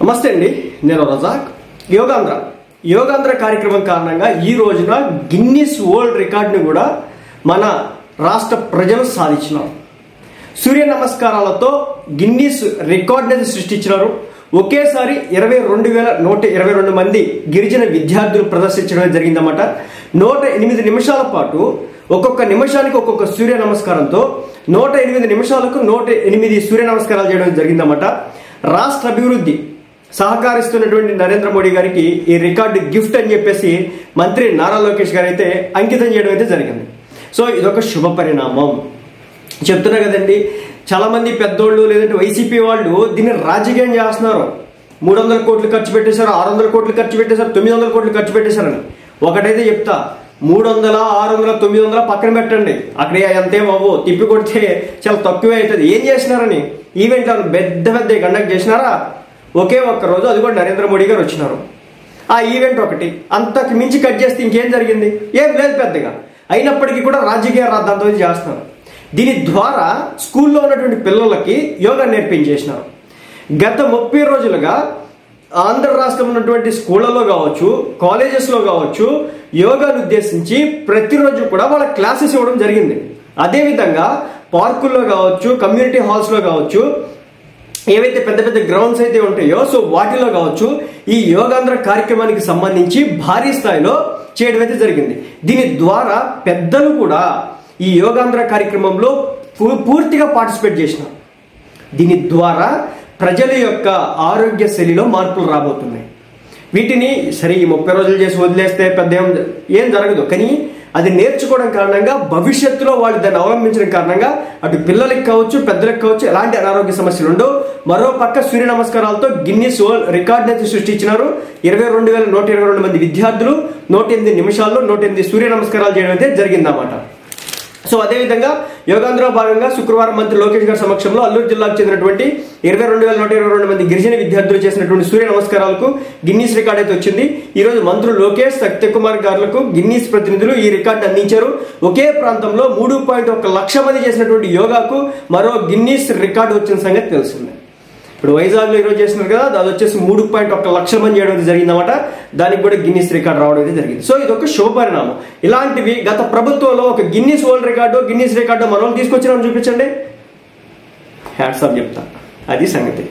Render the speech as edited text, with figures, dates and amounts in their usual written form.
నమస్తే అండి, నేను రజాక్. యోగాంధ్ర కార్యక్రమం కారణంగా ఈ రోజున గిన్నిస్ వరల్డ్ రికార్డుని కూడా మన రాష్ట్ర ప్రజలు సాధించినారు. సూర్య నమస్కారాలతో గిన్నిస్ రికార్డుని సృష్టించినారు. ఒకేసారి 22,122 మంది గిరిజన విద్యార్థులు ప్రదర్శించడం జరిగిందన్నమాట. 108 నిమిషాల పాటు ఒక్కొక్క నిమిషానికి ఒక్కొక్క సూర్య నమస్కారంతో 108 నిమిషాలకు 108 సూర్య నమస్కారాలు చేయడం జరిగిందన్నమాట. రాష్ట్ర అభివృద్ధి సహకరిస్తున్నటువంటి నరేంద్ర మోడీ గారికి ఈ రికార్డు గిఫ్ట్ అని చెప్పేసి మంత్రి నారా లోకేష్ గారు అయితే అంకితం చేయడం అయితే జరిగింది. సో ఇదొక శుభ పరిణామం. చెప్తున్నా కదండి, చాలా మంది పెద్దోళ్ళు లేదంటే వైసీపీ వాళ్ళు దీన్ని రాజకీయం చేస్తున్నారు. 300 కోట్లు ఖర్చు పెట్టేశారు, 600 కోట్లు ఖర్చు పెట్టేశారు, 900 కోట్లు ఖర్చు పెట్టేశారని. ఒకటైతే చెప్తా, 300, 600, 900 పక్కన పెట్టండి, అక్కడే అంతేం అవ్వు, తిప్పి కొడితే చాలా తక్కువే అవుతుంది. ఏం చేసినారని ఈవెంట్లను పెద్ద కండక్ట్ చేసినారా? ఒకే ఒక్క రోజు, అది కూడా నరేంద్ర మోడీ గారు వచ్చినారు. ఆ ఈవెంట్ ఒకటి, అంతకు మించి కట్ చేస్తే ఇంకేం జరిగింది? ఏం లేదు పెద్దగా. అయినప్పటికీ కూడా రాజకీయ రాద్ధాంతం చేస్తున్నారు. దీని ద్వారా స్కూల్లో ఉన్నటువంటి పిల్లలకి యోగా నేర్పించేసినారు. గత 30 రోజులుగా ఆంధ్ర రాష్ట్రం ఉన్నటువంటి స్కూళ్లలో కావచ్చు, కాలేజెస్లో కావచ్చు, యోగాను ఉద్దేశించి ప్రతిరోజు కూడా వాళ్ళ క్లాసెస్ ఇవ్వడం జరిగింది. అదేవిధంగా పార్కుల్లో కావచ్చు, కమ్యూనిటీ హాల్స్లో కావచ్చు, ఏవైతే పెద్ద గ్రౌండ్స్ అయితే ఉంటాయో సో వాటిలో కావచ్చు ఈ యోగాంధ్ర కార్యక్రమానికి సంబంధించి భారీ స్థాయిలో చేయడం అయితే జరిగింది. దీని ద్వారా పెద్దలు కూడా ఈ యోగాంధ్ర కార్యక్రమంలో పూర్తిగా పార్టిసిపేట్ చేసినారు. దీని ద్వారా ప్రజల యొక్క ఆరోగ్య శైలిలో మార్పులు రాబోతున్నాయి. వీటిని సరే ఈ 30 రోజులు చేసి వదిలేస్తే పెద్ద ఏం జరగదు, కానీ అది నేర్చుకోవడం కారణంగా భవిష్యత్తులో వాళ్ళు దాన్ని అవలంబించడం కారణంగా అటు పిల్లలకి కావచ్చు, పెద్దలకు కావచ్చు ఎలాంటి అనారోగ్య సమస్యలు ఉండవు. మరో పక్క సూర్య నమస్కారాలతో గిన్నిస్ వరల్డ్ రికార్డుని అయితే సృష్టించినారు. 22,122 మంది విద్యార్థులు 108 నిమిషాల్లో 108 సూర్య నమస్కారాలు చేయడం అయితే జరిగిందన్నమాట. సో అదేవిధంగా యోగాంధ్ర భాగంగా శుక్రవారం మంత్రి లోకేష్ గారి సమక్షంలో అల్లూరు జిల్లాకు చెందినటువంటి 22,122 మంది గిరిజన విద్యార్థులు చేసినటువంటి సూర్య నమస్కారాలకు గిన్నిస్ రికార్డు అయితే వచ్చింది. ఈ రోజు మంత్రులు లోకేష్, సత్యకుమార్ గారులకు గిన్నిస్ ప్రతినిధులు ఈ రికార్డు అందించారు. ఒకే ప్రాంతంలో 3.1 లక్ష మంది చేసినటువంటి యోగాకు మరో గిన్నిస్ రికార్డు వచ్చిన సంగతి తెలిసిందే. ఇప్పుడు వైజాగ్లో ఈరోజు చేస్తున్నారు కదా, అది వచ్చేసి 3.1 లక్షల మంది చేయడం అయితే జరిగిందన్నమాట. దానికి కూడా గిన్నిస్ రికార్డు రావడం అయితే జరిగింది. సో ఇది ఒక శుభ పరిణామం. ఇలాంటివి గత ప్రభుత్వంలో ఒక Guinness world record, Guinness record మనం తీసుకొచ్చినామని చూపించండి, హ్యాట్స్ ఆఫ్ చెప్తా. అది సంగతి.